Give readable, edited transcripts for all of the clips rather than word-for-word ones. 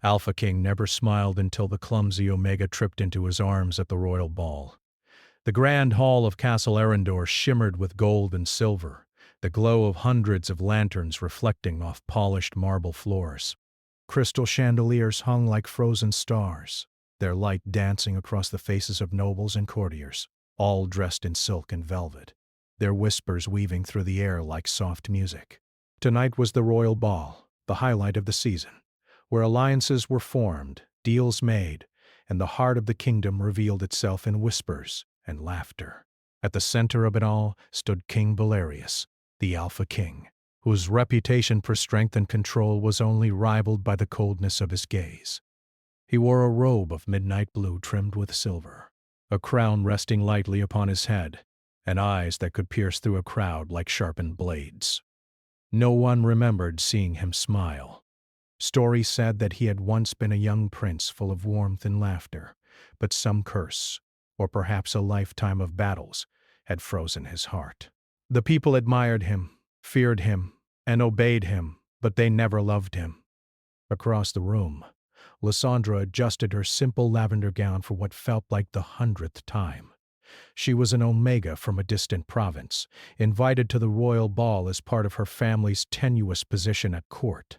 Alpha King never smiled until the clumsy Omega tripped into his arms at the royal ball. The grand hall of Castle Arendor shimmered with gold and silver, the glow of hundreds of lanterns reflecting off polished marble floors. Crystal chandeliers hung like frozen stars, their light dancing across the faces of nobles and courtiers, all dressed in silk and velvet, their whispers weaving through the air like soft music. Tonight was the royal ball, the highlight of the season, where alliances were formed, deals made, and the heart of the kingdom revealed itself in whispers and laughter. At the center of it all stood King Valerius, the Alpha King, whose reputation for strength and control was only rivaled by the coldness of his gaze. He wore a robe of midnight blue trimmed with silver, a crown resting lightly upon his head, and eyes that could pierce through a crowd like sharpened blades. No one remembered seeing him smile. Story said that he had once been a young prince full of warmth and laughter, but some curse, or perhaps a lifetime of battles, had frozen his heart. The people admired him, feared him, and obeyed him, but they never loved him. Across the room, Lysandra adjusted her simple lavender gown for what felt like the 100th time. She was an Omega from a distant province, invited to the royal ball as part of her family's tenuous position at court.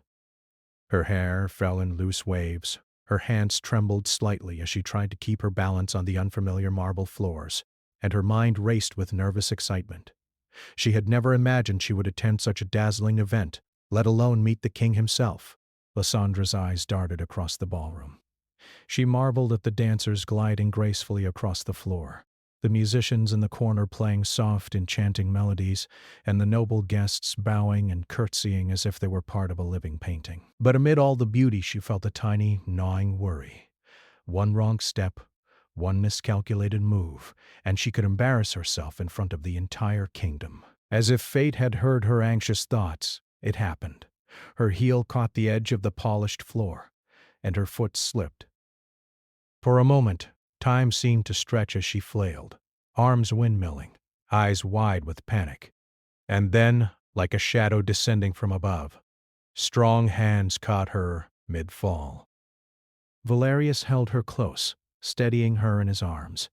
Her hair fell in loose waves, her hands trembled slightly as she tried to keep her balance on the unfamiliar marble floors, and her mind raced with nervous excitement. She had never imagined she would attend such a dazzling event, let alone meet the king himself. Lysandra's eyes darted across the ballroom. She marveled at the dancers gliding gracefully across the floor, the musicians in the corner playing soft, enchanting melodies, and the noble guests bowing and curtsying as if they were part of a living painting. But amid all the beauty she felt a tiny, gnawing worry. One wrong step, one miscalculated move, and she could embarrass herself in front of the entire kingdom. As if fate had heard her anxious thoughts, it happened. Her heel caught the edge of the polished floor, and her foot slipped. For a moment, time seemed to stretch as she flailed, arms windmilling, eyes wide with panic. And then, like a shadow descending from above, strong hands caught her mid-fall. Valerius held her close, steadying her in his arms.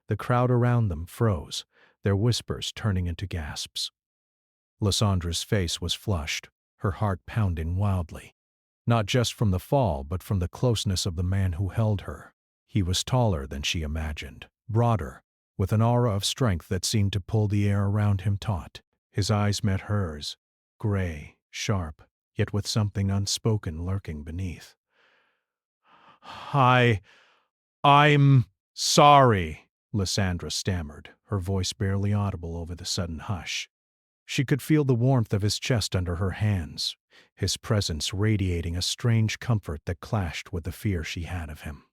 The crowd around them froze, their whispers turning into gasps. Lysandra's face was flushed, her heart pounding wildly, not just from the fall but from the closeness of the man who held her. He was taller than she imagined, broader, with an aura of strength that seemed to pull the air around him taut. His eyes met hers, gray, sharp, yet with something unspoken lurking beneath. I'm sorry," Lysandra stammered, her voice barely audible over the sudden hush. She could feel the warmth of his chest under her hands, his presence radiating a strange comfort that clashed with the fear she had of him.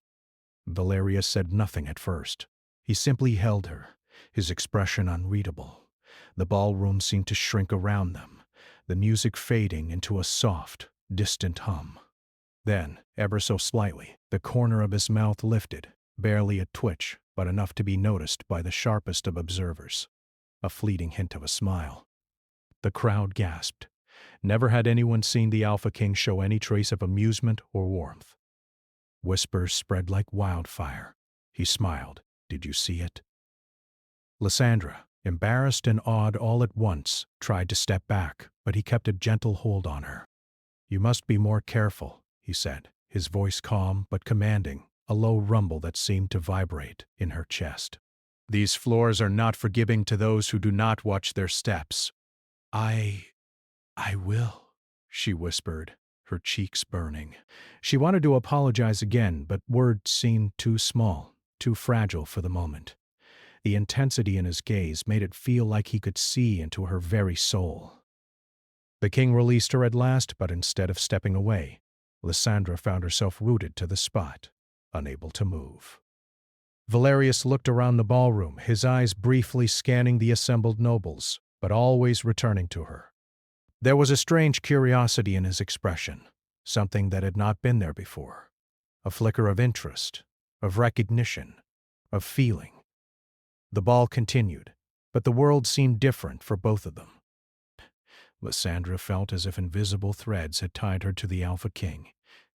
Valerius said nothing at first. He simply held her, his expression unreadable. The ballroom seemed to shrink around them, the music fading into a soft, distant hum. Then, ever so slightly, the corner of his mouth lifted, barely a twitch, but enough to be noticed by the sharpest of observers. A fleeting hint of a smile. The crowd gasped. Never had anyone seen the Alpha King show any trace of amusement or warmth. Whispers spread like wildfire. He smiled. "Did you see it?" Lysandra, embarrassed and awed all at once, tried to step back, but he kept a gentle hold on her. "You must be more careful," he said, his voice calm but commanding, a low rumble that seemed to vibrate in her chest. "These floors are not forgiving to those who do not watch their steps." I will," she whispered, her cheeks burning. She wanted to apologize again, but words seemed too small, too fragile for the moment. The intensity in his gaze made it feel like he could see into her very soul. The king released her at last, but instead of stepping away, Lysandra found herself rooted to the spot, unable to move. Valerius looked around the ballroom, his eyes briefly scanning the assembled nobles, but always returning to her. There was a strange curiosity in his expression, something that had not been there before. A flicker of interest, of recognition, of feeling. The ball continued, but the world seemed different for both of them. Lysandra felt as if invisible threads had tied her to the Alpha King,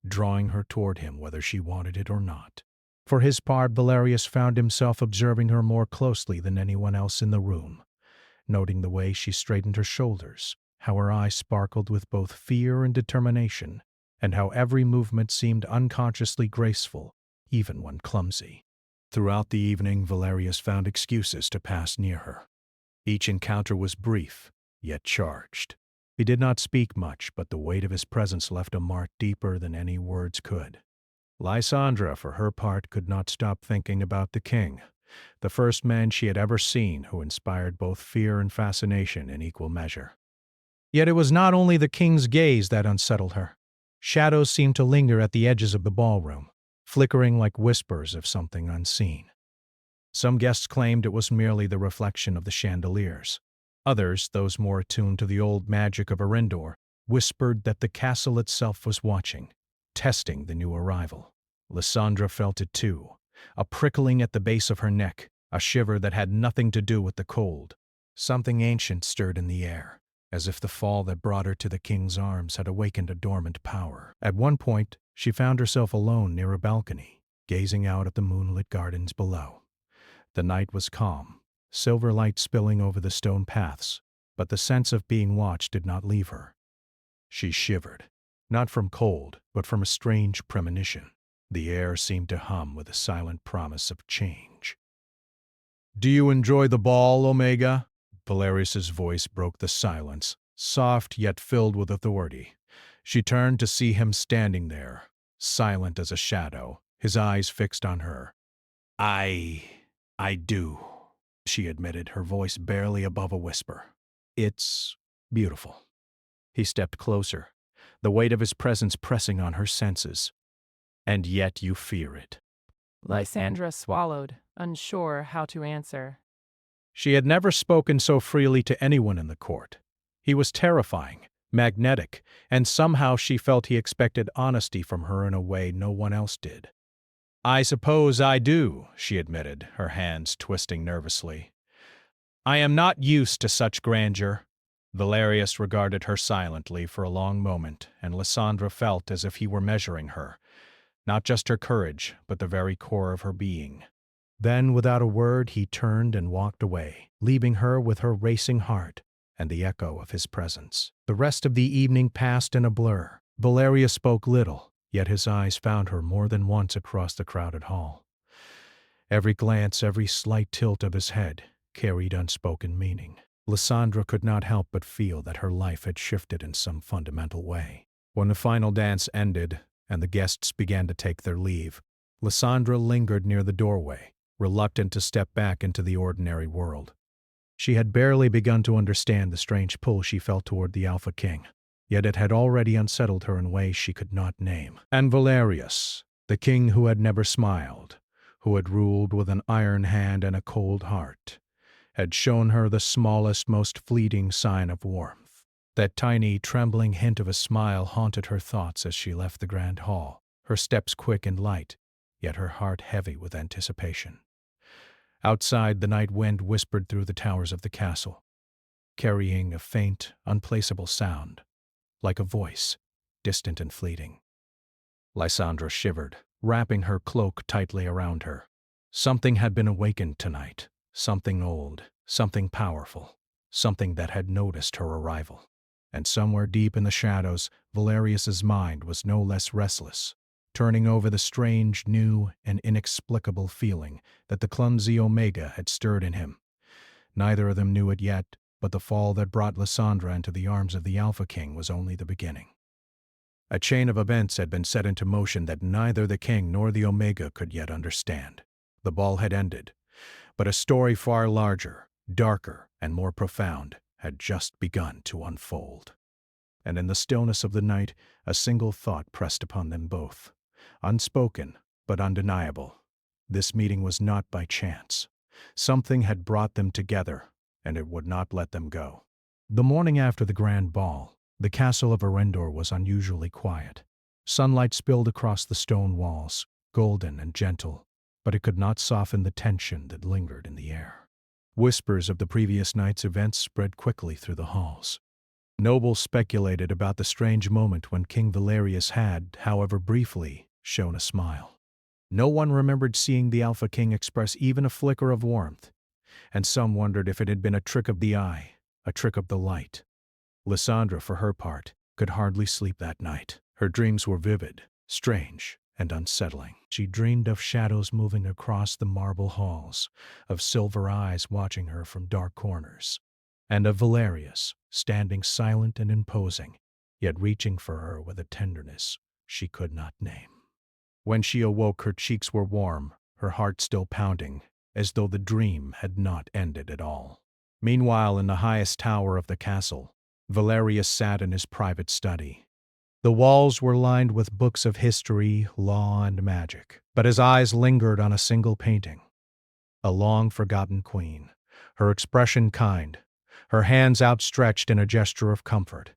drawing her toward him whether she wanted it or not. For his part, Valerius found himself observing her more closely than anyone else in the room, noting the way she straightened her shoulders, how her eyes sparkled with both fear and determination, and how every movement seemed unconsciously graceful, even when clumsy. Throughout the evening, Valerius found excuses to pass near her. Each encounter was brief, yet charged. He did not speak much, but the weight of his presence left a mark deeper than any words could. Lysandra, for her part, could not stop thinking about the king, the first man she had ever seen who inspired both fear and fascination in equal measure. Yet it was not only the king's gaze that unsettled her. Shadows seemed to linger at the edges of the ballroom, flickering like whispers of something unseen. Some guests claimed it was merely the reflection of the chandeliers. Others, those more attuned to the old magic of Arendor, whispered that the castle itself was watching, testing the new arrival. Lysandra felt it too, a prickling at the base of her neck, a shiver that had nothing to do with the cold. Something ancient stirred in the air, as if the fall that brought her to the king's arms had awakened a dormant power. At one point, she found herself alone near a balcony, gazing out at the moonlit gardens below. The night was calm, silver light spilling over the stone paths, but the sense of being watched did not leave her. She shivered, not from cold, but from a strange premonition. The air seemed to hum with a silent promise of change. "Do you enjoy the ball, Omega?" Valerius's voice broke the silence, soft yet filled with authority. She turned to see him standing there, silent as a shadow, his eyes fixed on her. I do," she admitted, her voice barely above a whisper. "It's beautiful." He stepped closer, the weight of his presence pressing on her senses. "And yet you fear it." Lysandra swallowed, unsure how to answer. She had never spoken so freely to anyone in the court. He was terrifying, magnetic, and somehow she felt he expected honesty from her in a way no one else did. "I suppose I do," she admitted, her hands twisting nervously. "I am not used to such grandeur." Valerius regarded her silently for a long moment, and Lysandra felt as if he were measuring her, not just her courage, but the very core of her being. Then, without a word, he turned and walked away, leaving her with her racing heart and the echo of his presence. The rest of the evening passed in a blur. Valerius spoke little, yet his eyes found her more than once across the crowded hall. Every glance, every slight tilt of his head, carried unspoken meaning. Lysandra could not help but feel that her life had shifted in some fundamental way. When the final dance ended, and the guests began to take their leave, Lysandra lingered near the doorway, reluctant to step back into the ordinary world. She had barely begun to understand the strange pull she felt toward the Alpha King, yet it had already unsettled her in ways she could not name. And Valerius, the king who had never smiled, who had ruled with an iron hand and a cold heart, had shown her the smallest, most fleeting sign of warmth. That tiny, trembling hint of a smile haunted her thoughts as she left the grand hall, her steps quick and light, yet her heart heavy with anticipation. Outside, the night wind whispered through the towers of the castle, carrying a faint, unplaceable sound, like a voice, distant and fleeting. Lysandra shivered, wrapping her cloak tightly around her. Something had been awakened tonight, something old, something powerful, something that had noticed her arrival. And somewhere deep in the shadows, Valerius's mind was no less restless, turning over the strange, new, and inexplicable feeling that the clumsy Omega had stirred in him. Neither of them knew it yet, but the fall that brought Lysandra into the arms of the Alpha King was only the beginning. A chain of events had been set into motion that neither the King nor the Omega could yet understand. The ball had ended, but a story far larger, darker, and more profound had just begun to unfold. And in the stillness of the night, a single thought pressed upon them both. Unspoken, but undeniable. This meeting was not by chance. Something had brought them together, and it would not let them go. The morning after the grand ball, the castle of Arendor was unusually quiet. Sunlight spilled across the stone walls, golden and gentle, but it could not soften the tension that lingered in the air. Whispers of the previous night's events spread quickly through the halls. Nobles speculated about the strange moment when King Valerius had, however briefly, shown a smile. No one remembered seeing the Alpha King express even a flicker of warmth, and some wondered if it had been a trick of the eye, a trick of the light. Lysandra, for her part, could hardly sleep that night. Her dreams were vivid, strange, and unsettling. She dreamed of shadows moving across the marble halls, of silver eyes watching her from dark corners, and of Valerius, standing silent and imposing, yet reaching for her with a tenderness she could not name. When she awoke, her cheeks were warm, her heart still pounding, as though the dream had not ended at all. Meanwhile, in the highest tower of the castle, Valerius sat in his private study. The walls were lined with books of history, law, and magic, but his eyes lingered on a single painting. A long-forgotten queen, her expression kind, her hands outstretched in a gesture of comfort.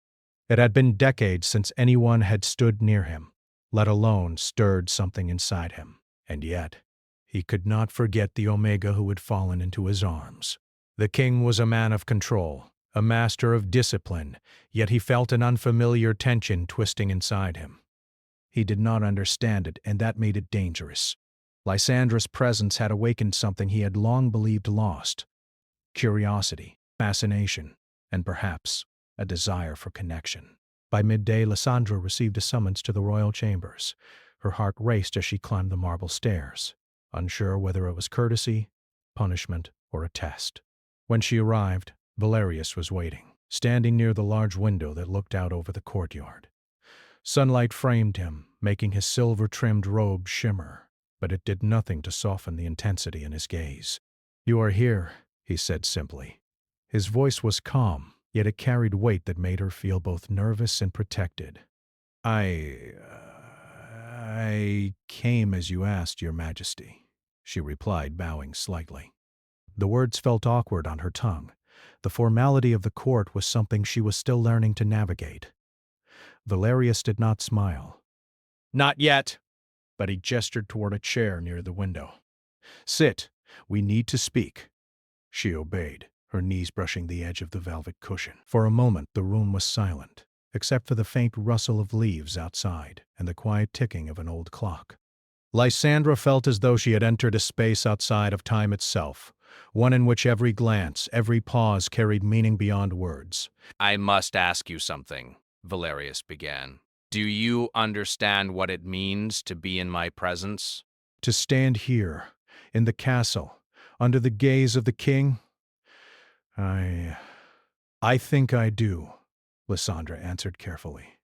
It had been decades since anyone had stood near him, let alone stirred something inside him. And yet, he could not forget the Omega who had fallen into his arms. The king was a man of control, a master of discipline, yet he felt an unfamiliar tension twisting inside him. He did not understand it, and that made it dangerous. Lysandra's presence had awakened something he had long believed lost: curiosity, fascination, and perhaps a desire for connection. By midday, Lysandra received a summons to the royal chambers. Her heart raced as she climbed the marble stairs, unsure whether it was courtesy, punishment, or a test. When she arrived, Valerius was waiting, standing near the large window that looked out over the courtyard. Sunlight framed him, making his silver-trimmed robe shimmer, but it did nothing to soften the intensity in his gaze. "You are here," he said simply. His voice was calm, yet it carried weight that made her feel both nervous and protected. I came as you asked, Your Majesty," she replied, bowing slightly. The words felt awkward on her tongue. The formality of the court was something she was still learning to navigate. Valerius did not smile. "Not yet," but he gestured toward a chair near the window. "Sit. We need to speak." She obeyed, her knees brushing the edge of the velvet cushion. For a moment the room was silent, except for the faint rustle of leaves outside and the quiet ticking of an old clock. Lysandra felt as though she had entered a space outside of time itself, one in which every glance, every pause carried meaning beyond words. "I must ask you something," Valerius began. "Do you understand what it means to be in my presence?" To stand here, in the castle, under the gaze of the king? I think I do," Lysandra answered carefully.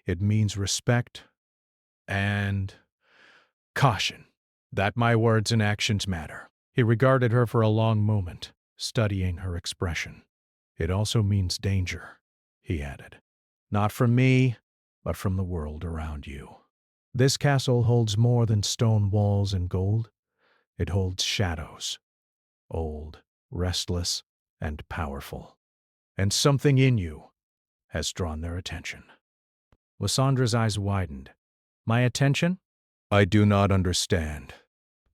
"It means respect and caution. That my words and actions matter." He regarded her for a long moment, studying her expression. "It also means danger," he added. "Not from me, but from the world around you. This castle holds more than stone walls and gold. It holds shadows, old, restless, and powerful. And something in you has drawn their attention." Lysandra's eyes widened. "My attention?" "I do not understand.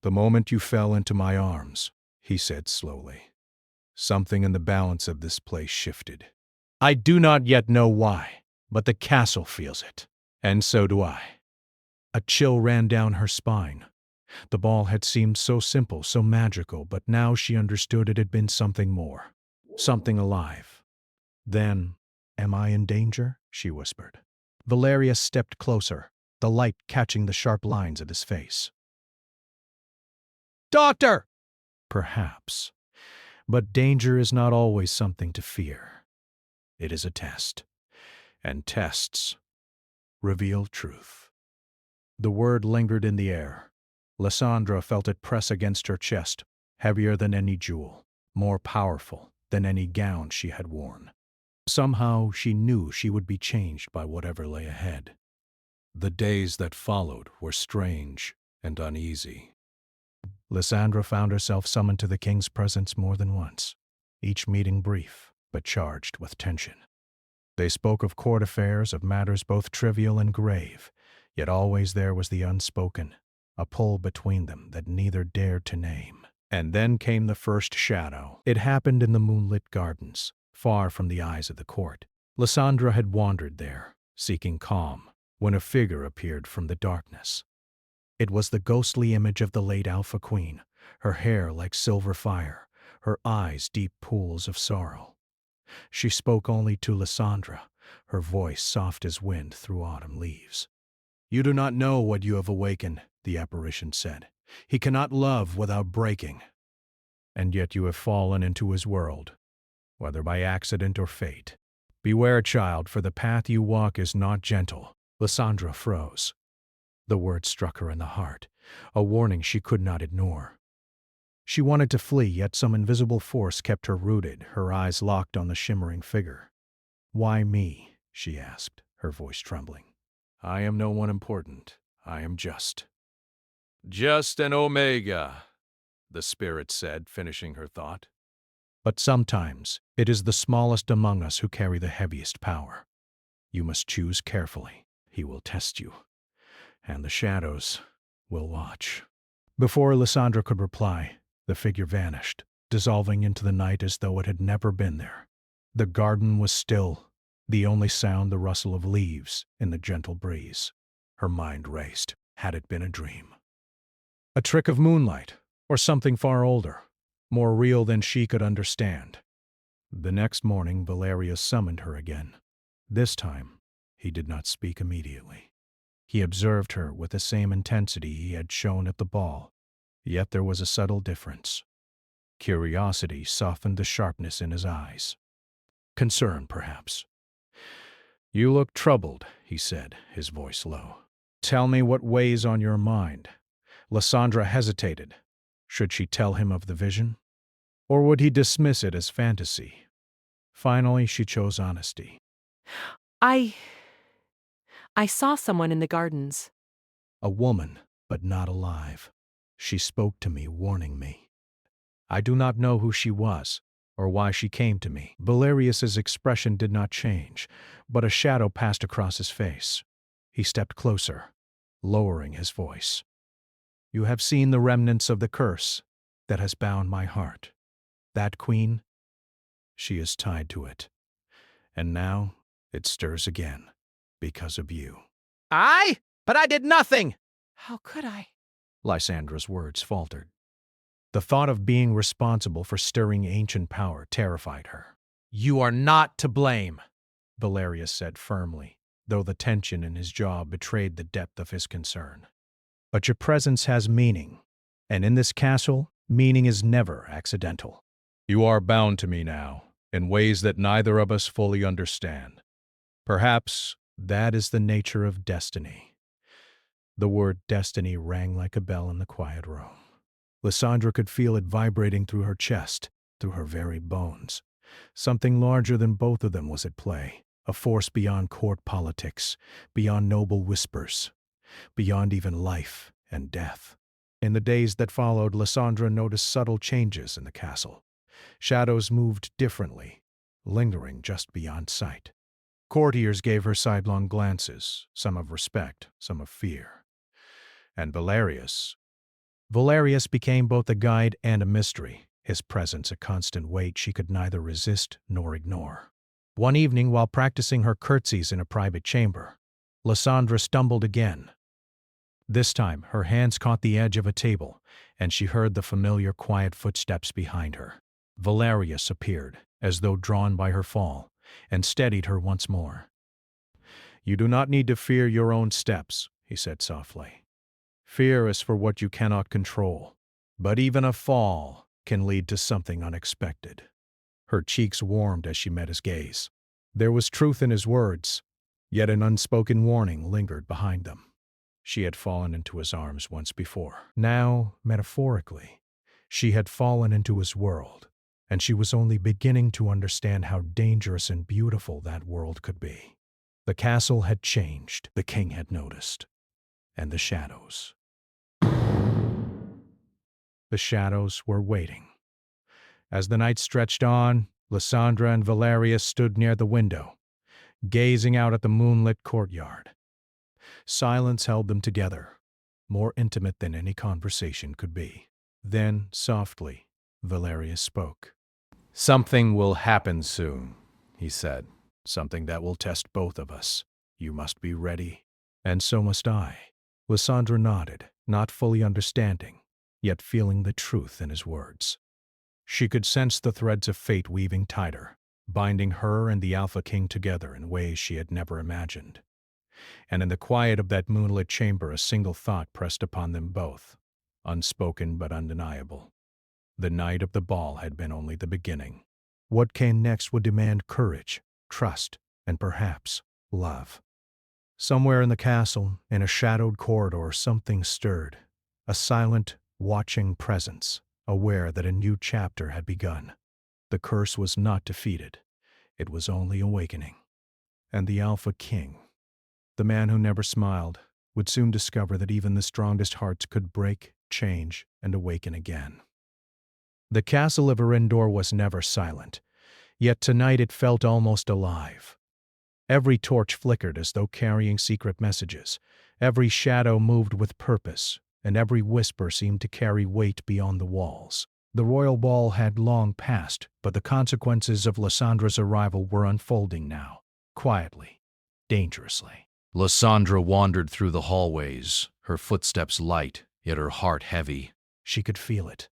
The moment you fell into my arms," he said slowly, "something in the balance of this place shifted. I do not yet know why, but the castle feels it. And so do I." A chill ran down her spine. The ball had seemed so simple, so magical, but now she understood it had been something more, something alive. "Then, am I in danger?" she whispered. Valerius stepped closer, the light catching the sharp lines of his face. "Doctor!" "Perhaps. But danger is not always something to fear. It is a test. And tests reveal truth." The word lingered in the air. Lysandra felt it press against her chest, heavier than any jewel, more powerful than any gown she had worn. Somehow she knew she would be changed by whatever lay ahead. The days that followed were strange and uneasy. Lysandra found herself summoned to the king's presence more than once, each meeting brief, but charged with tension. They spoke of court affairs, of matters both trivial and grave, yet always there was the unspoken, a pull between them that neither dared to name. And then came the first shadow. It happened in the moonlit gardens, far from the eyes of the court. Lysandra had wandered there, seeking calm, when a figure appeared from the darkness. It was the ghostly image of the late Alpha Queen, her hair like silver fire, her eyes deep pools of sorrow. She spoke only to Lysandra, her voice soft as wind through autumn leaves. "You do not know what you have awakened," the apparition said. "He cannot love without breaking. And yet you have fallen into his world, whether by accident or fate. Beware, child, for the path you walk is not gentle." Lysandra froze. The word struck her in the heart, a warning she could not ignore. She wanted to flee, yet some invisible force kept her rooted, her eyes locked on the shimmering figure. "Why me?" she asked, her voice trembling. "I am no one important. I am just." "Just an Omega," the spirit said, finishing her thought. "But sometimes it is the smallest among us who carry the heaviest power. You must choose carefully. He will test you, and the shadows will watch." Before Lysandra could reply, the figure vanished, dissolving into the night as though it had never been there. The garden was still, the only sound the rustle of leaves in the gentle breeze. Her mind raced. Had it been a dream? A trick of moonlight, or something far older, more real than she could understand? The next morning Valerius summoned her again. This time, he did not speak immediately. He observed her with the same intensity he had shown at the ball, yet there was a subtle difference. Curiosity softened the sharpness in his eyes. Concern, perhaps. "You look troubled," he said, his voice low. "Tell me what weighs on your mind." Lysandra hesitated. Should she tell him of the vision? Or would he dismiss it as fantasy? Finally, she chose honesty. I saw someone in the gardens. A woman, but not alive. She spoke to me, warning me. I do not know who she was, or why she came to me. Valerius's expression did not change, but a shadow passed across his face. He stepped closer, lowering his voice. "You have seen the remnants of the curse that has bound my heart. That queen, she is tied to it. And now it stirs again, because of you." But I did nothing!" How could I? Lysandra's words faltered. The thought of being responsible for stirring ancient power terrified her. "You are not to blame," Valerius said firmly, though the tension in his jaw betrayed the depth of his concern. "But your presence has meaning, and in this castle, meaning is never accidental. You are bound to me now, in ways that neither of us fully understand. Perhaps that is the nature of destiny." The word destiny rang like a bell in the quiet room. Lysandra could feel it vibrating through her chest, through her very bones. Something larger than both of them was at play, a force beyond court politics, beyond noble whispers, beyond even life and death. In the days that followed, Lysandra noticed subtle changes in the castle. Shadows moved differently, lingering just beyond sight. Courtiers gave her sidelong glances, some of respect, some of fear. And Valerius became both a guide and a mystery, his presence a constant weight she could neither resist nor ignore. One evening, while practicing her curtsies in a private chamber, Lysandra stumbled again. This time, her hands caught the edge of a table, and she heard the familiar quiet footsteps behind her. Valerius appeared, as though drawn by her fall, and steadied her once more. "You do not need to fear your own steps," he said softly. "Fear is for what you cannot control, but even a fall can lead to something unexpected." Her cheeks warmed as she met his gaze. There was truth in his words, yet an unspoken warning lingered behind them. She had fallen into his arms once before. Now, metaphorically, she had fallen into his world, and she was only beginning to understand how dangerous and beautiful that world could be. The castle had changed, the king had noticed, and the shadows. The shadows were waiting. As the night stretched on, Lysandra and Valerius stood near the window, gazing out at the moonlit courtyard. Silence held them together, more intimate than any conversation could be. Then, softly, Valerius spoke. "Something will happen soon," he said. Something that will test both of us. You must be ready. And so must I. Lysandra nodded, not fully understanding, yet feeling the truth in his words. She could sense the threads of fate weaving tighter, binding her and the Alpha King together in ways she had never imagined. And in the quiet of that moonlit chamber, a single thought pressed upon them both, unspoken but undeniable. The night of the ball had been only the beginning. What came next would demand courage, trust, and perhaps love. Somewhere in the castle, in a shadowed corridor, something stirred, a silent, watching presence, aware that a new chapter had begun. The curse was not defeated. It was only awakening. And the Alpha King, the man who never smiled, would soon discover that even the strongest hearts could break, change, and awaken again. The castle of Arendor was never silent, yet tonight it felt almost alive. Every torch flickered as though carrying secret messages, every shadow moved with purpose, and every whisper seemed to carry weight beyond the walls. The royal ball had long passed, but the consequences of Lysandra's arrival were unfolding now, quietly, dangerously. Lysandra wandered through the hallways, her footsteps light, yet her heart heavy. She could feel it.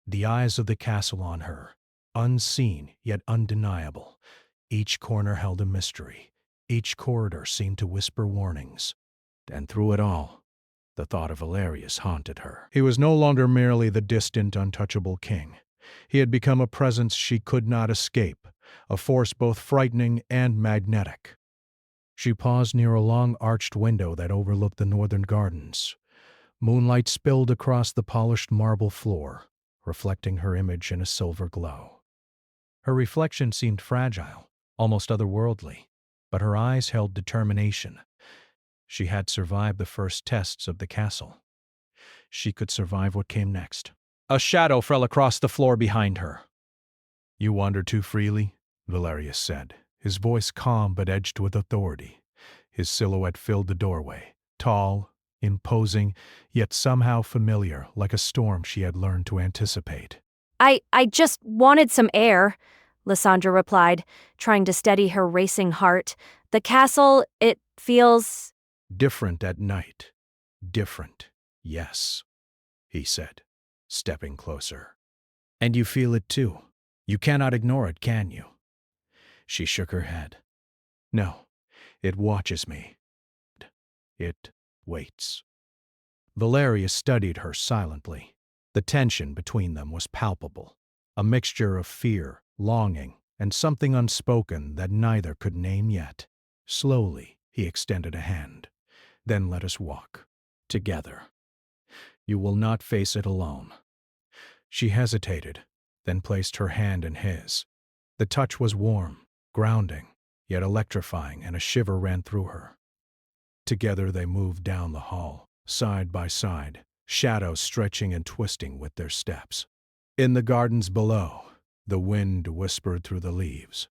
The eyes of the castle on her, unseen yet undeniable. Each corner held a mystery. Each corridor seemed to whisper warnings. And through it all, the thought of Valerius haunted her. He was no longer merely the distant, untouchable king. He had become a presence she could not escape, a force both frightening and magnetic. She paused near a long arched window that overlooked the northern gardens. Moonlight spilled across the polished marble floor, reflecting her image in a silver glow. Her reflection seemed fragile, almost otherworldly, but her eyes held determination. She had survived the first tests of the castle. She could survive what came next. A shadow fell across the floor behind her. "You wander too freely," Valerius said, his voice calm but edged with authority. His silhouette filled the doorway, tall, imposing, yet somehow familiar, like a storm she had learned to anticipate. I just wanted some air," Lysandra replied, trying to steady her racing heart. "The castle, it feels—" "Different at night. Different, yes," he said, stepping closer. "And you feel it too. You cannot ignore it, can you?" She shook her head. "No, it watches me. It waits." Valerius studied her silently. The tension between them was palpable, a mixture of fear, longing, and something unspoken that neither could name yet. Slowly, he extended a hand. "Then let us walk. Together. You will not face it alone." She hesitated, then placed her hand in his. The touch was warm, grounding, yet electrifying, and a shiver ran through her. Together they moved down the hall, side by side, shadows stretching and twisting with their steps. In the gardens below, the wind whispered through the leaves.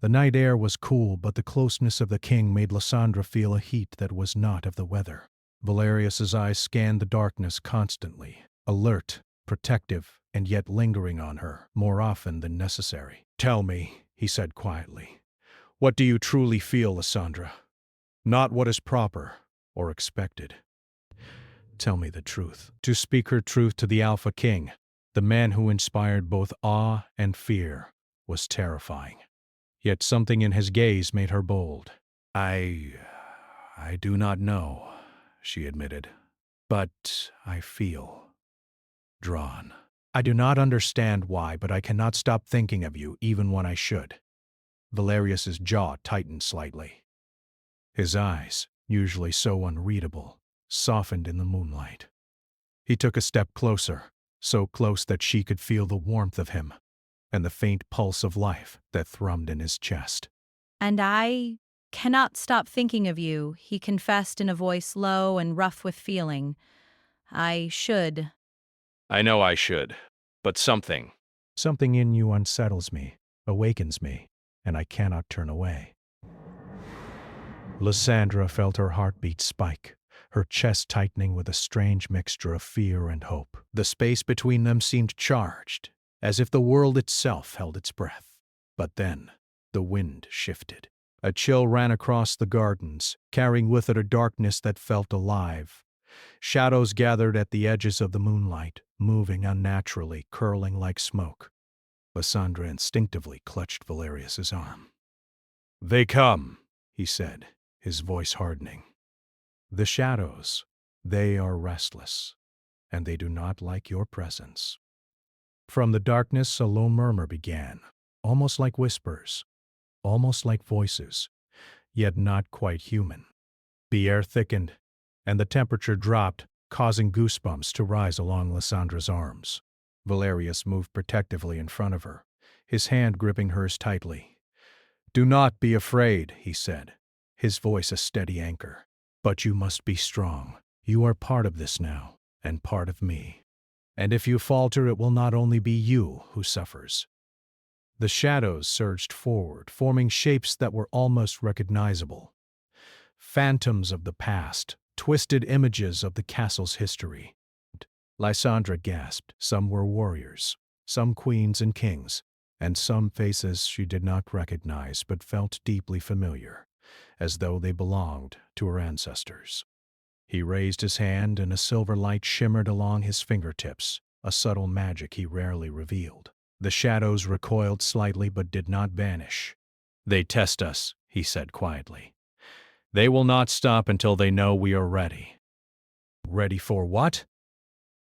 The night air was cool, but the closeness of the king made Lysandra feel a heat that was not of the weather. Valerius's eyes scanned the darkness constantly, alert, protective, and yet lingering on her, more often than necessary. "Tell me," he said quietly, "what do you truly feel, Lysandra? Not what is proper or expected. Tell me the truth." To speak her truth to the Alpha King, the man who inspired both awe and fear, was terrifying. Yet something in his gaze made her bold. I do not know," she admitted, "but I feel drawn. I do not understand why, but I cannot stop thinking of you even when I should." Valerius's jaw tightened slightly. His eyes, usually so unreadable, softened in the moonlight. He took a step closer, so close that she could feel the warmth of him and the faint pulse of life that thrummed in his chest. "And I cannot stop thinking of you," he confessed in a voice low and rough with feeling. "I should." I know I should, but something. Something in you unsettles me, awakens me, and I cannot turn away. Lysandra felt her heartbeat spike, her chest tightening with a strange mixture of fear and hope. The space between them seemed charged, as if the world itself held its breath. But then, the wind shifted. A chill ran across the gardens, carrying with it a darkness that felt alive. Shadows gathered at the edges of the moonlight, moving unnaturally, curling like smoke. Lysandra instinctively clutched Valerius's arm. "They come," he said, his voice hardening. "The shadows, they are restless, and they do not like your presence." From the darkness a low murmur began, almost like whispers, almost like voices, yet not quite human. The air thickened, and the temperature dropped, causing goosebumps to rise along Lysandra's arms. Valerius moved protectively in front of her, his hand gripping hers tightly. "Do not be afraid," he said, his voice a steady anchor. "But you must be strong. You are part of this now, and part of me. And if you falter, it will not only be you who suffers." The shadows surged forward, forming shapes that were almost recognizable. Phantoms of the past, twisted images of the castle's history. Lysandra gasped. Some were warriors, some queens and kings, and some faces she did not recognize but felt deeply familiar, as though they belonged to her ancestors. He raised his hand and a silver light shimmered along his fingertips, a subtle magic he rarely revealed. The shadows recoiled slightly but did not vanish. "They test us," he said quietly. "They will not stop until they know we are ready." "Ready for what?"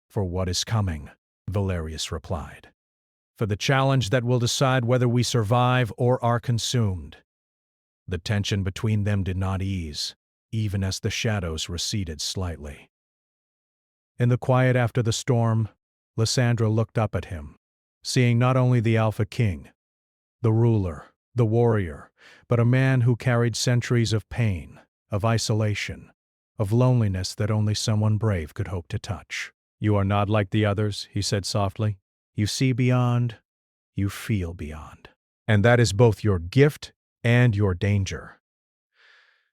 "For what is coming," Valerius replied. "For the challenge that will decide whether we survive or are consumed." The tension between them did not ease, even as the shadows receded slightly. In the quiet after the storm, Lysandra looked up at him, seeing not only the Alpha King, the ruler, the warrior, but a man who carried centuries of pain, of isolation, of loneliness that only someone brave could hope to touch. "You are not like the others," he said softly. "You see beyond, you feel beyond. And that is both your gift and your danger."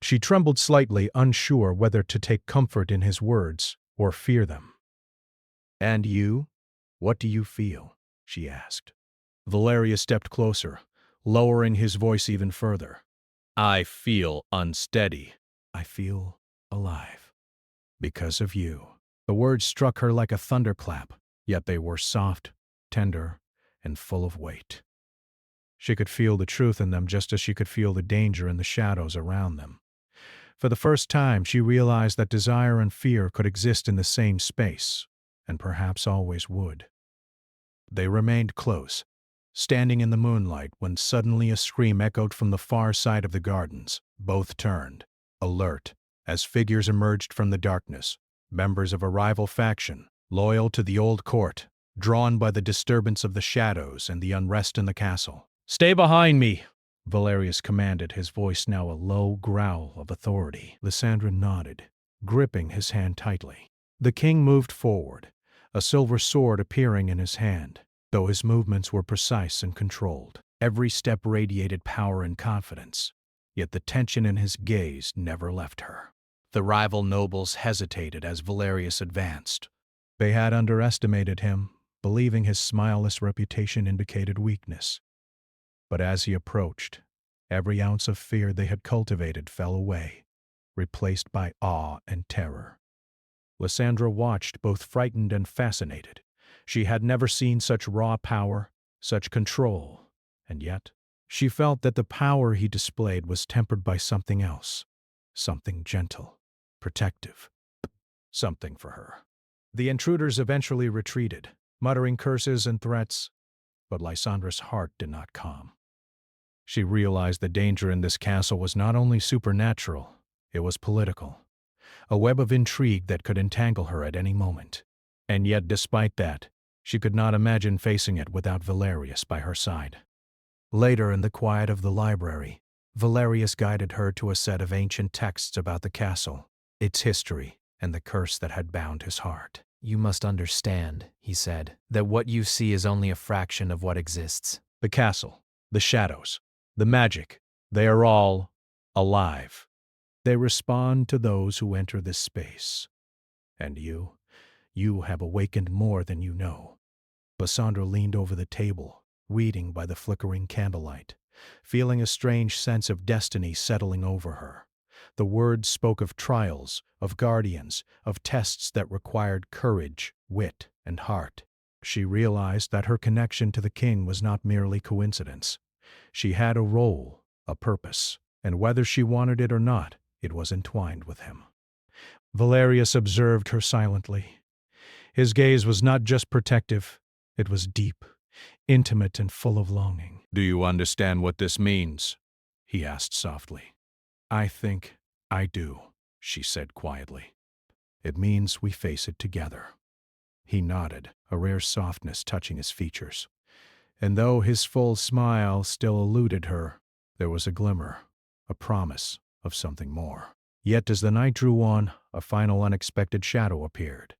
She trembled slightly, unsure whether to take comfort in his words or fear them. "And you? What do you feel?" she asked. Valerius stepped closer, lowering his voice even further. "I feel unsteady. I feel alive. Because of you." The words struck her like a thunderclap, yet they were soft, tender, and full of weight. She could feel the truth in them just as she could feel the danger in the shadows around them. For the first time, she realized that desire and fear could exist in the same space, and perhaps always would. They remained close, standing in the moonlight when suddenly a scream echoed from the far side of the gardens. Both turned, alert, as figures emerged from the darkness, members of a rival faction, loyal to the old court, drawn by the disturbance of the shadows and the unrest in the castle. "Stay behind me," Valerius commanded, his voice now a low growl of authority. Lysandra nodded, gripping his hand tightly. The king moved forward, a silver sword appearing in his hand, though his movements were precise and controlled. Every step radiated power and confidence, yet the tension in his gaze never left her. The rival nobles hesitated as Valerius advanced. They had underestimated him, believing his smileless reputation indicated weakness. But as he approached, every ounce of fear they had cultivated fell away, replaced by awe and terror. Lysandra watched, both frightened and fascinated. She had never seen such raw power, such control, and yet she felt that the power he displayed was tempered by something else, something gentle, protective, something for her. The intruders eventually retreated, muttering curses and threats, but Lysandra's heart did not calm. She realized the danger in this castle was not only supernatural, it was political, a web of intrigue that could entangle her at any moment. And yet, despite that, she could not imagine facing it without Valerius by her side. Later, in the quiet of the library, Valerius guided her to a set of ancient texts about the castle, its history, and the curse that had bound his heart. "You must understand," he said, "that what you see is only a fraction of what exists." The castle, the shadows, the magic, they are all alive. They respond to those who enter this space. And you have awakened more than you know. Lysandra leaned over the table, reading by the flickering candlelight, feeling a strange sense of destiny settling over her. The words spoke of trials, of guardians, of tests that required courage, wit, and heart. She realized that her connection to the king was not merely coincidence. She had a role, a purpose, and whether she wanted it or not, it was entwined with him. Valerius observed her silently. His gaze was not just protective, it was deep, intimate, and full of longing. Do you understand what this means? He asked softly. I think I do, she said quietly. It means we face it together. He nodded, a rare softness touching his features. And though his full smile still eluded her, there was a glimmer, a promise of something more. Yet as the night drew on, a final unexpected shadow appeared,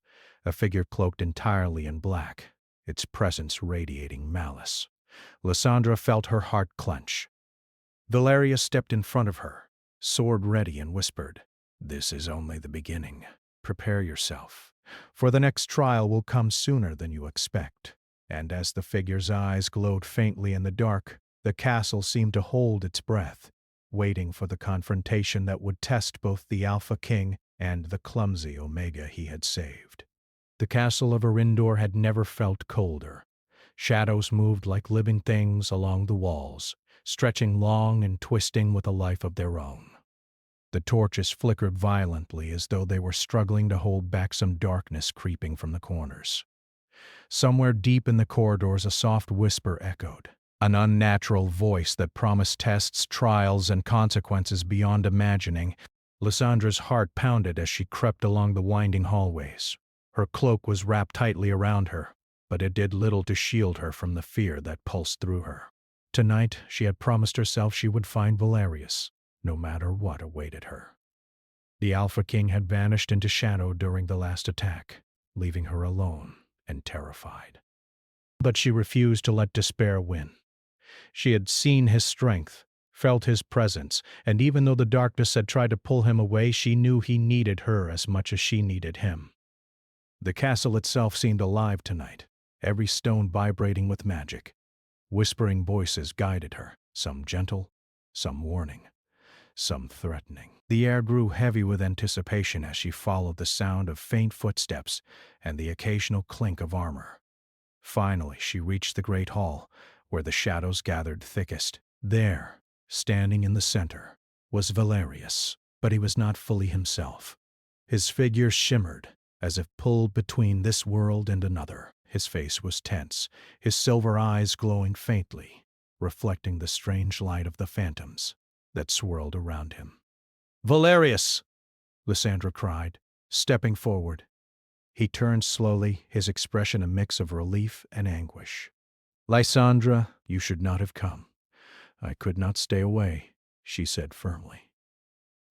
a figure cloaked entirely in black, its presence radiating malice. Lysandra felt her heart clench. Valerius stepped in front of her, sword ready, and whispered, "This is only the beginning. Prepare yourself, for the next trial will come sooner than you expect." And as the figure's eyes glowed faintly in the dark, the castle seemed to hold its breath, waiting for the confrontation that would test both the Alpha King and the clumsy Omega he had saved. The castle of Arindor had never felt colder. Shadows moved like living things along the walls, stretching long and twisting with a life of their own. The torches flickered violently as though they were struggling to hold back some darkness creeping from the corners. Somewhere deep in the corridors a soft whisper echoed, an unnatural voice that promised tests, trials, and consequences beyond imagining. Lysandra's heart pounded as she crept along the winding hallways. Her cloak was wrapped tightly around her, but it did little to shield her from the fear that pulsed through her. Tonight, she had promised herself she would find Valerius, no matter what awaited her. The Alpha King had vanished into shadow during the last attack, leaving her alone and terrified. But she refused to let despair win. She had seen his strength, felt his presence, and even though the darkness had tried to pull him away, she knew he needed her as much as she needed him. The castle itself seemed alive tonight, every stone vibrating with magic. Whispering voices guided her, some gentle, some warning, some threatening. The air grew heavy with anticipation as she followed the sound of faint footsteps and the occasional clink of armor. Finally, she reached the great hall, where the shadows gathered thickest. There, standing in the center, was Valerius, but he was not fully himself. His figure shimmered, as if pulled between this world and another. His face was tense, his silver eyes glowing faintly, reflecting the strange light of the phantoms that swirled around him. "Valerius!" Lysandra cried, stepping forward. He turned slowly, his expression a mix of relief and anguish. "Lysandra, you should not have come. I could not stay away," she said firmly.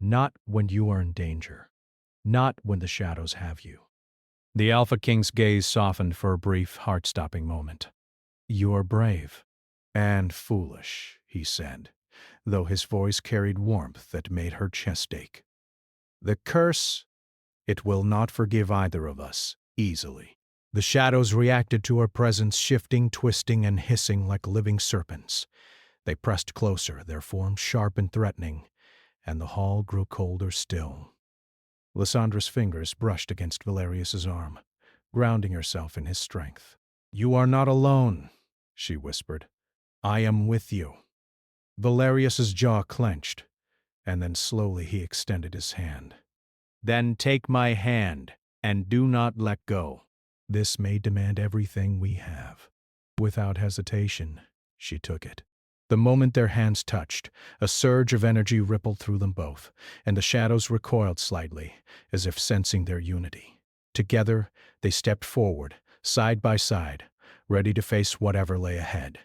"Not when you are in danger. Not when the shadows have you." The Alpha King's gaze softened for a brief, heart-stopping moment. "You are brave and foolish," he said, though his voice carried warmth that made her chest ache. "The curse, it will not forgive either of us easily." The shadows reacted to her presence, shifting, twisting, and hissing like living serpents. They pressed closer, their forms sharp and threatening, and the hall grew colder still. Lysandra's fingers brushed against Valerius's arm, grounding herself in his strength. "You are not alone," she whispered. "I am with you." Valerius's jaw clenched, and then slowly he extended his hand. "Then take my hand, and do not let go. This may demand everything we have." Without hesitation, she took it. The moment their hands touched, a surge of energy rippled through them both, and the shadows recoiled slightly, as if sensing their unity. Together, they stepped forward, side by side, ready to face whatever lay ahead.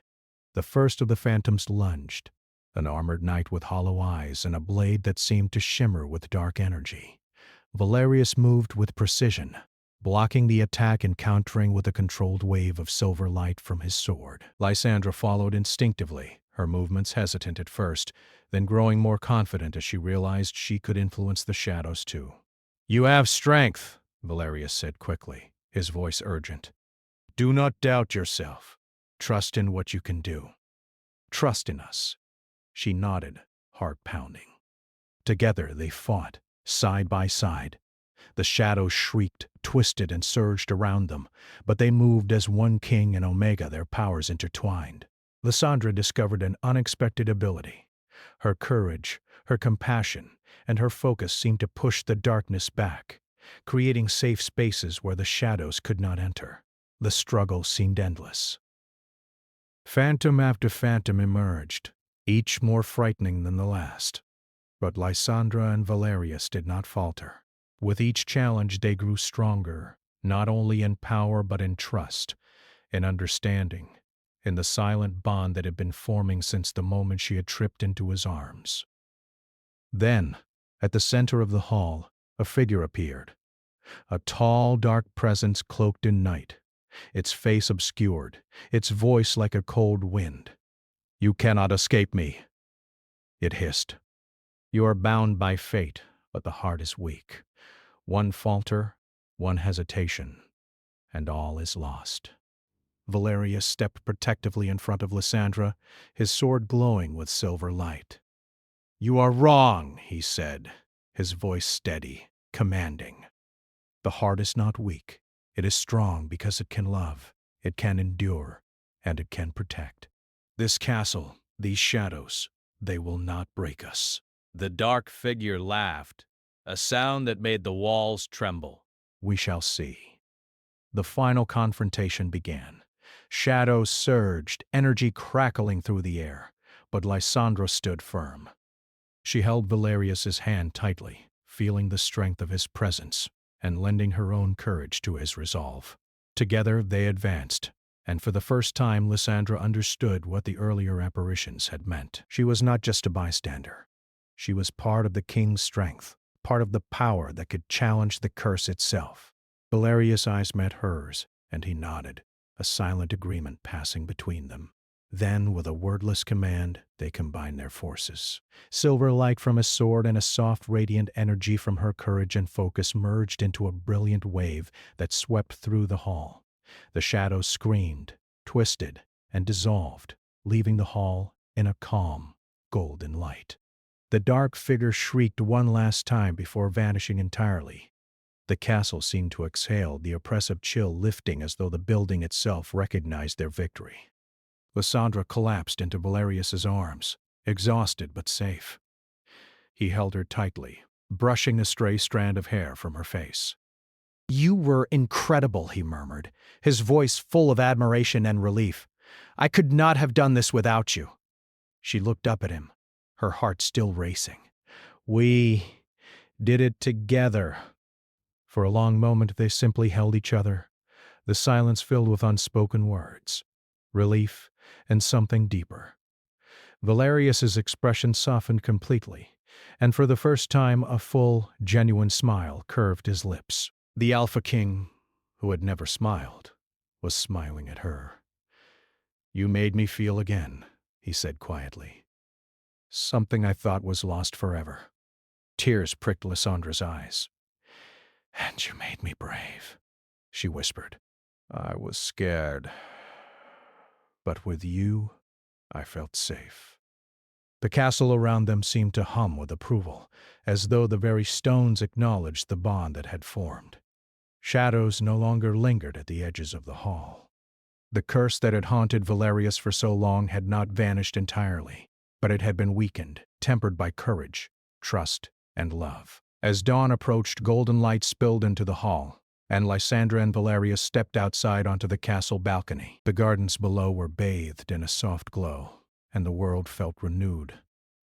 The first of the phantoms lunged, an armored knight with hollow eyes and a blade that seemed to shimmer with dark energy. Valerius moved with precision, blocking the attack and countering with a controlled wave of silver light from his sword. Lysandra followed instinctively, her movements hesitant at first, then growing more confident as she realized she could influence the shadows too. "You have strength," Valerius said quickly, his voice urgent. "Do not doubt yourself. Trust in what you can do. Trust in us." She nodded, heart pounding. Together they fought, side by side. The shadows shrieked, twisted, and surged around them, but they moved as one king and Omega, their powers intertwined. Lysandra discovered an unexpected ability. Her courage, her compassion, and her focus seemed to push the darkness back, creating safe spaces where the shadows could not enter. The struggle seemed endless. Phantom after phantom emerged, each more frightening than the last. But Lysandra and Valerius did not falter. With each challenge they grew stronger, not only in power but in trust, in understanding, in the silent bond that had been forming since the moment she had tripped into his arms. Then, at the center of the hall, a figure appeared. A tall, dark presence cloaked in night, its face obscured, its voice like a cold wind. "You cannot escape me," it hissed. "You are bound by fate, but the heart is weak. One falter, one hesitation, and all is lost." Valerius stepped protectively in front of Lysandra, his sword glowing with silver light. "You are wrong," he said, his voice steady, commanding. "The heart is not weak. It is strong because it can love, it can endure, and it can protect. This castle, these shadows, they will not break us." The dark figure laughed, a sound that made the walls tremble. "We shall see." The final confrontation began. Shadows surged, energy crackling through the air, but Lysandra stood firm. She held Valerius's hand tightly, feeling the strength of his presence and lending her own courage to his resolve. Together they advanced, and for the first time Lysandra understood what the earlier apparitions had meant. She was not just a bystander. She was part of the king's strength, part of the power that could challenge the curse itself. Valerius' eyes met hers, and he nodded, a silent agreement passing between them. Then, with a wordless command, they combined their forces. Silver light from his sword and a soft, radiant energy from her courage and focus merged into a brilliant wave that swept through the hall. The shadows screamed, twisted, and dissolved, leaving the hall in a calm, golden light. The dark figure shrieked one last time before vanishing entirely. The castle seemed to exhale, the oppressive chill lifting as though the building itself recognized their victory. Lysandra collapsed into Valerius's arms, exhausted but safe. He held her tightly, brushing a stray strand of hair from her face. "You were incredible," he murmured, his voice full of admiration and relief. "I could not have done this without you." She looked up at him, her heart still racing. "We did it together." For a long moment they simply held each other, the silence filled with unspoken words, relief, and something deeper. Valerius's expression softened completely, and for the first time a full, genuine smile curved his lips. The Alpha King, who had never smiled, was smiling at her. "You made me feel again," he said quietly. "Something I thought was lost forever." Tears pricked Lysandra's eyes. "And you made me brave," she whispered. "I was scared. But with you, I felt safe." The castle around them seemed to hum with approval, as though the very stones acknowledged the bond that had formed. Shadows no longer lingered at the edges of the hall. The curse that had haunted Valerius for so long had not vanished entirely, but it had been weakened, tempered by courage, trust, and love. As dawn approached, golden light spilled into the hall, and Lysandra and Valerius stepped outside onto the castle balcony. The gardens below were bathed in a soft glow, and the world felt renewed,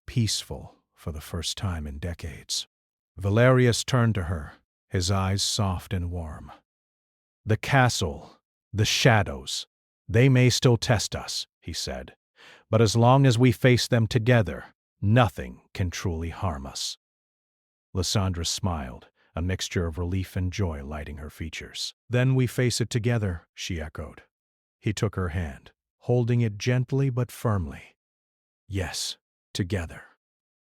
peaceful for the first time in decades. Valerius turned to her, his eyes soft and warm. "The castle, the shadows, they may still test us," he said, "but as long as we face them together, nothing can truly harm us." Lysandra smiled, a mixture of relief and joy lighting her features. "Then we face it together," she echoed. He took her hand, holding it gently but firmly. "Yes, together."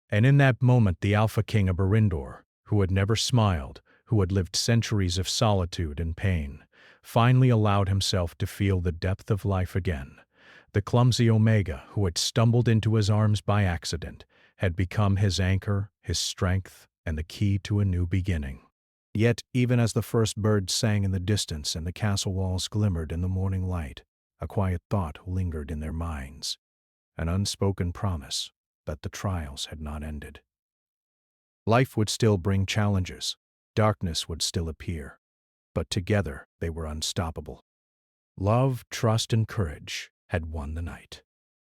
And in that moment the Alpha King of Berindor, who had never smiled, who had lived centuries of solitude and pain, finally allowed himself to feel the depth of life again, The clumsy Omega, who had stumbled into his arms by accident, had become his anchor, his strength, and the key to a new beginning. Yet, even as the first birds sang in the distance and the castle walls glimmered in the morning light, a quiet thought lingered in their minds, an unspoken promise that the trials had not ended. Life would still bring challenges, darkness would still appear, but together they were unstoppable. Love, trust, and courage had won the night.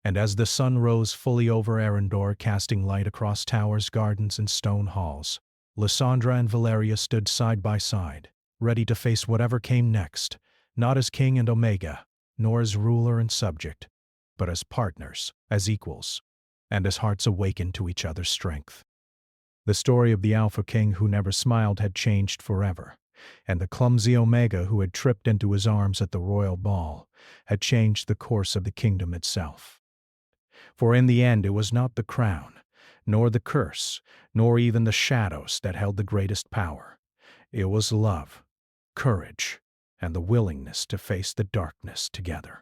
And as the sun rose fully over Arendor, casting light across towers, gardens, and stone halls, Lysandra and Valeria stood side by side, ready to face whatever came next, not as king and Omega, nor as ruler and subject, but as partners, as equals, and as hearts awakened to each other's strength. The story of the Alpha King who never smiled had changed forever, and the clumsy Omega who had tripped into his arms at the royal ball had changed the course of the kingdom itself. For in the end it was not the crown, nor the curse, nor even the shadows that held the greatest power. It was love, courage, and the willingness to face the darkness together.